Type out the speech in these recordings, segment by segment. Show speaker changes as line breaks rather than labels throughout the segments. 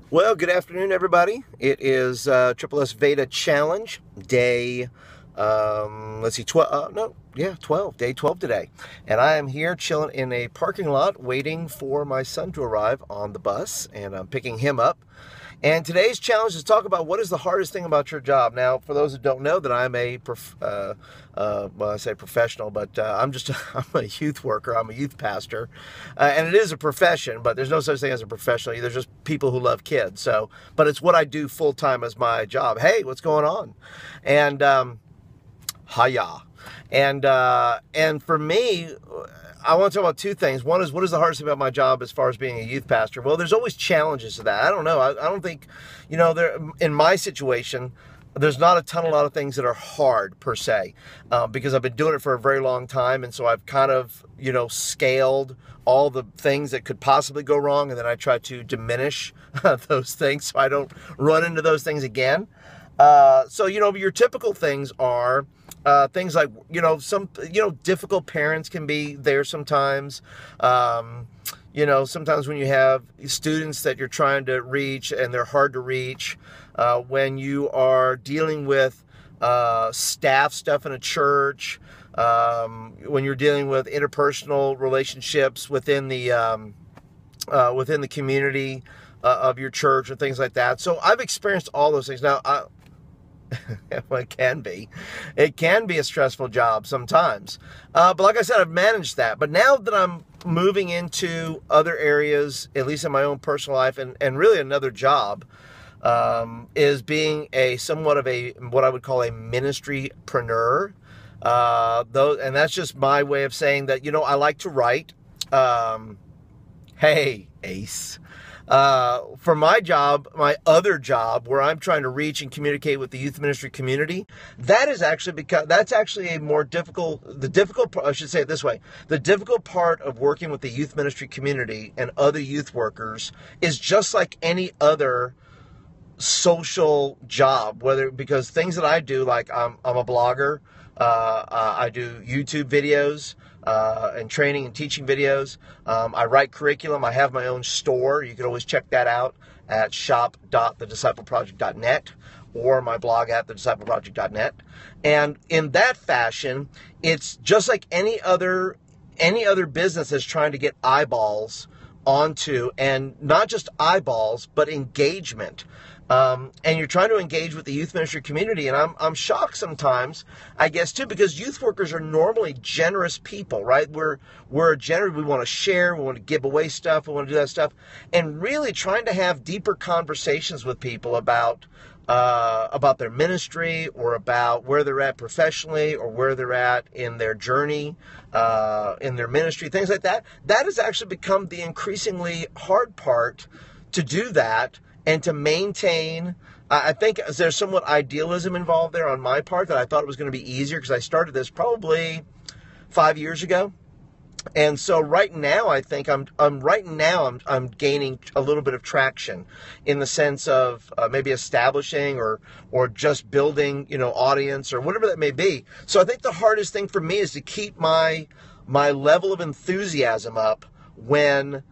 Well, good afternoon, everybody. It is SSSVEDA Challenge Day, let's see, 12, no, yeah, 12, Day 12 today. And I am here chilling in a parking lot waiting for my son to arrive on the bus, and I'm picking him up. And today's challenge is to talk about what is the hardest thing about your job. Now, for those who don't know, that I'm a, well, I say professional, but I'm a youth worker. I'm a youth pastor. And it is a profession, but there's no such thing as a professional. There's just people who love kids. So, but it's what I do full time as my job. Hey, what's going on? And, hiya. And for me, I want to talk about two things. One is, what is the hardest thing about my job as far as being a youth pastor? Well, there's always challenges to that. I don't know. I don't think, in my situation, there's not a lot of things that are hard per se, because I've been doing it for a very long time. And so I've kind of, scaled all the things that could possibly go wrong. And then I try to diminish those things so I don't run into those things again. So, your typical things are things like, difficult parents can be there sometimes. Sometimes when you have students that you're trying to reach and they're hard to reach, when you are dealing with staff stuff in a church, when you're dealing with interpersonal relationships within the community of your church or things like that. So I've experienced all those things. Now, well, it can be a stressful job sometimes. But like I said, I've managed that. But now that I'm moving into other areas, at least in my own personal life, and really another job, is being somewhat of what I would call a ministry-prenuer. And that's just my way of saying that, I like to write. Hey, Ace. For my job, my other job, where I'm trying to reach and communicate with the youth ministry community, that's actually a more difficult, I should say it this way, the difficult part of working with the youth ministry community and other youth workers is just like any other social job, because things that I do, like I'm a blogger, I do YouTube videos, and training and teaching videos. I write curriculum. I have my own store. You can always check that out at shop.thediscipleproject.net or my blog at thediscipleproject.net. And in that fashion, it's just like any other business that's trying to get eyeballs onto, and not just eyeballs, but engagement. And you're trying to engage with the youth ministry community, and I'm shocked sometimes, I guess, too, because youth workers are normally generous people, right? We're generous. We want to share, we want to give away stuff, we want to do that stuff, and really trying to have deeper conversations with people about their ministry, or about where they're at professionally, or where they're at in their journey, in their ministry, things like that. That has actually become the increasingly hard part to do that. And to maintain, I think there's somewhat idealism involved there on my part, that I thought it was going to be easier because I started this probably 5 years ago. And so right now, I think I'm gaining a little bit of traction in the sense of maybe establishing or just building, audience or whatever that may be. So I think the hardest thing for me is to keep my level of enthusiasm up when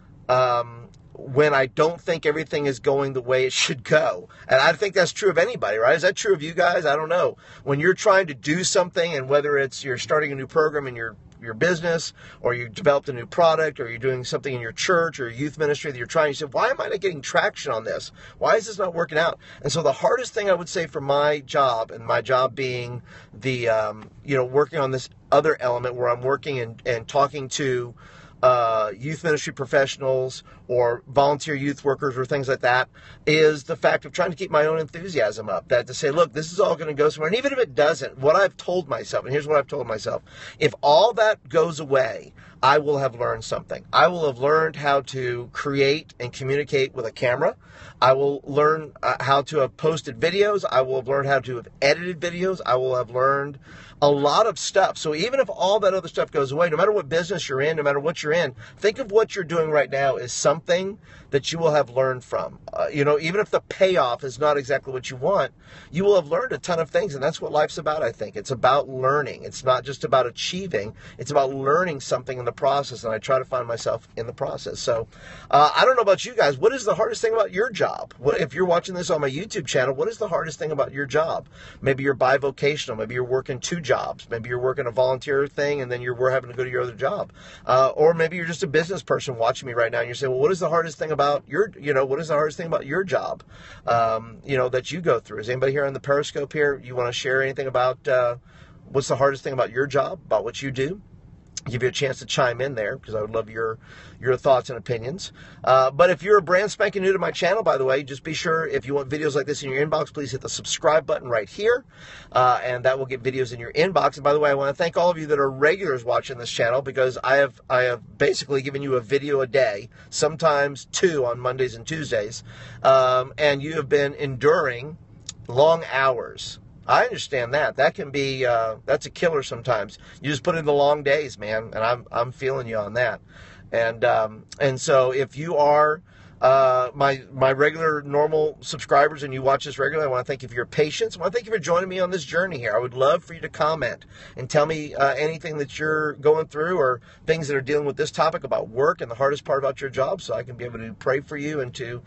I don't think everything is going the way it should go. And I think that's true of anybody, right? Is that true of you guys? I don't know. When you're trying to do something, and whether it's you're starting a new program in your business, or you developed a new product, or you're doing something in your church or youth ministry that you're trying, you say, why am I not getting traction on this? Why is this not working out? And so the hardest thing I would say for my job, and my job being the, working on this other element where I'm working and talking to youth ministry professionals or volunteer youth workers or things like that, is the fact of trying to keep my own enthusiasm up. That to say, look, this is all going to go somewhere. And even if it doesn't, what I've told myself, and here's what I've told myself, if all that goes away, I will have learned something. I will have learned how to create and communicate with a camera. I will learn how to have posted videos. I will have learned how to have edited videos. I will have learned a lot of stuff. So even if all that other stuff goes away, no matter what business you're in, no matter what you're in, think of what you're doing right now as something that you will have learned from. Even if the payoff is not exactly what you want, you will have learned a ton of things. And that's what life's about, I think. It's about learning. It's not just about achieving. It's about learning something in the process, and I try to find myself in the process. So I don't know about you guys. What is the hardest thing about your job? If you're watching this on my YouTube channel, what is the hardest thing about your job? Maybe you're bivocational. Maybe you're working 2 jobs. Maybe you're working a volunteer thing, and then you're having to go to your other job. Or maybe you're just a business person watching me right now, and you're saying, well, what is the hardest thing about your, what is the hardest thing about your job, that you go through? Is anybody here on the Periscope here? You want to share anything about what's the hardest thing about your job, about what you do? Give you a chance to chime in there, because I would love your thoughts and opinions. But if you're a brand spanking new to my channel, by the way, just be sure, if you want videos like this in your inbox, please hit the subscribe button right here, and that will get videos in your inbox. And by the way, I want to thank all of you that are regulars watching this channel, because I have basically given you a video a day, sometimes 2 on Mondays and Tuesdays, and you have been enduring long hours. I understand that. That can be, that's a killer sometimes. You just put in the long days, man, and I'm feeling you on that. And so if you are my regular normal subscribers and you watch this regularly, I want to thank you for your patience. I want to thank you for joining me on this journey here. I would love for you to comment and tell me anything that you're going through, or things that are dealing with this topic about work and the hardest part about your job, so I can be able to pray for you and to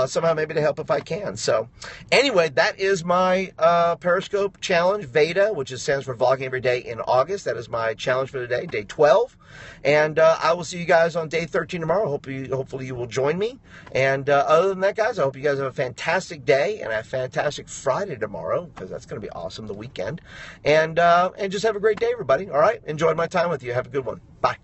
somehow maybe to help if I can. So anyway, that is my Periscope challenge, VEDA, which stands for Vlogging Every Day in August. That is my challenge for today, day 12. And I will see you guys on day 13 tomorrow. Hopefully you will join me. And other than that, guys, I hope you guys have a fantastic day and a fantastic Friday tomorrow, because that's going to be awesome, the weekend. And just have a great day, everybody. All right? Enjoyed my time with you. Have a good one. Bye.